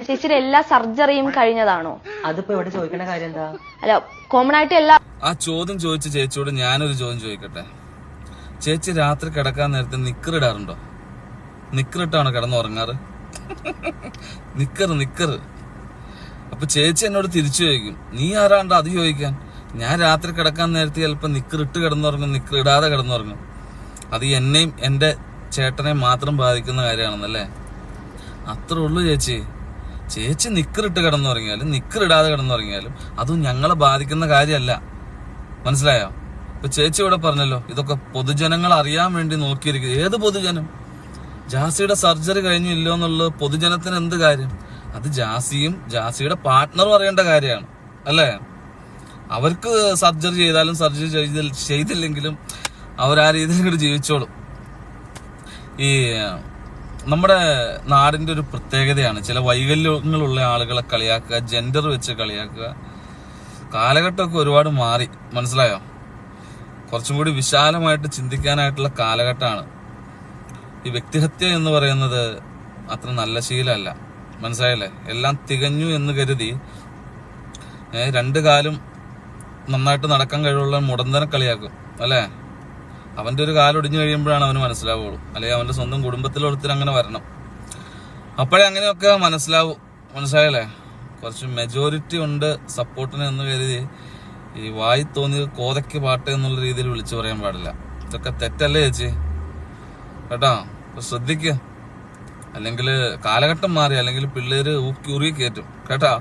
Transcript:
ചേച്ചിയുടെ എല്ലാ സർജറിയും കഴിഞ്ഞതാണോ? അതിപ്പോ ഇവിടെ ചോദിക്കേണ്ട കാര്യം എന്താ? അല്ല, കോമൺ ആയിട്ട് എല്ലാ ആ ചോദ്യം ചോദിച്ച ചേച്ചിയോട് ഞാനൊരു ചോദ്യം ചോദിക്കട്ടെ. ചേച്ചി രാത്രി കിടക്കാൻ നേരത്തെ നിക്കറിടാറുണ്ടോ? നിക്കറിട്ടാണോ കിടന്നുറങ്ങാറ്? നിക്കറ്. അപ്പൊ ചേച്ചി എന്നോട് തിരിച്ചു ചോദിക്കും, നീ ആരാണ്ട് അത് ചോദിക്കാൻ? ഞാൻ രാത്രി കിടക്കാൻ നേരത്തെ ചിലപ്പോ നിക്കറിട്ട് കിടന്നുറങ്ങും, നിക്കറിടാതെ കിടന്നുറങ്ങും. അത് എന്നെയും എന്റെ ചേട്ടനെ മാത്രം ബാധിക്കുന്ന കാര്യമാണെന്നല്ലേ? അത്രേ ഉള്ളൂ ചേച്ചി. ചേച്ചി നിക്കറിട്ട് കിടന്നുറങ്ങിയാലും നിക്കറിടാതെ കിടന്നുറങ്ങിയാലും അതും ഞങ്ങളെ ബാധിക്കുന്ന കാര്യമല്ല. മനസ്സിലായോ? ഇപ്പൊ ചേച്ചി ഇവിടെ പറഞ്ഞല്ലോ, ഇതൊക്കെ പൊതുജനങ്ങൾ അറിയാൻ വേണ്ടി നോക്കിയിരിക്കും. ഏത് പൊതുജനം? ജാസിയുടെ സർജറി കഴിഞ്ഞു ഇല്ലോ എന്നുള്ളത് പൊതുജനത്തിന് എന്ത് കാര്യം? അത് ജാസിയും ജാസിയുടെ പാർട്ട്ണറും അറിയേണ്ട കാര്യമാണ്, അല്ലേ? അവർക്ക് സർജറി ചെയ്താലും സർജറി ചെയ്തില്ലെങ്കിലും അവരാ രീതിയിൽ കൂടി ജീവിച്ചോളും. ഈ നമ്മുടെ നാടിന്റെ ഒരു പ്രത്യേകതയാണ് ചില വൈകല്യങ്ങളുള്ള ആളുകളെ കളിയാക്കുക, ജെൻഡർ വെച്ച് കളിയാക്കുക. കാലഘട്ടമൊക്കെ ഒരുപാട് മാറി, മനസ്സിലായോ? കുറച്ചും കൂടി വിശാലമായിട്ട് ചിന്തിക്കാനായിട്ടുള്ള കാലഘട്ടമാണ്. ഈ വ്യക്തിഹത്യ എന്ന് പറയുന്നത് അത്ര നല്ല ശീലമല്ല, മനസ്സിലായല്ലേ? എല്ലാം തികഞ്ഞു എന്ന് കരുതി രണ്ടു കാലും നന്നായിട്ട് നടക്കാൻ കഴിവുള്ള മുടന്തനെ കളിയാക്കും, അല്ലേ? അവന്റെ ഒരു കാലൊടിഞ്ഞു കഴിയുമ്പോഴാണ് അവന് മനസ്സിലാവുള്ളൂ. അല്ലെങ്കിൽ അവന്റെ സ്വന്തം കുടുംബത്തിലൊരുത്തിന് അങ്ങനെ വരണം, അപ്പോഴേ അങ്ങനെയൊക്കെ മനസ്സിലാവും. മനസ്സിലായല്ലേ? കുറച്ച് മെജോറിറ്റി ഉണ്ട് സപ്പോർട്ടിന് എന്ന് കരുതി ഈ വായി തോന്നി കോതയ്ക്ക് പാട്ട് എന്നുള്ള രീതിയിൽ വിളിച്ചു പറയാൻ പാടില്ല. ഇതൊക്കെ തെറ്റല്ലേ ചേച്ചി? കേട്ടോ, ശ്രദ്ധിക്കുക. അല്ലെങ്കിൽ കാലഘട്ടം മാറി, അല്ലെങ്കിൽ പിള്ളേര് ഉറുകി കയറ്റും. കേട്ടാ?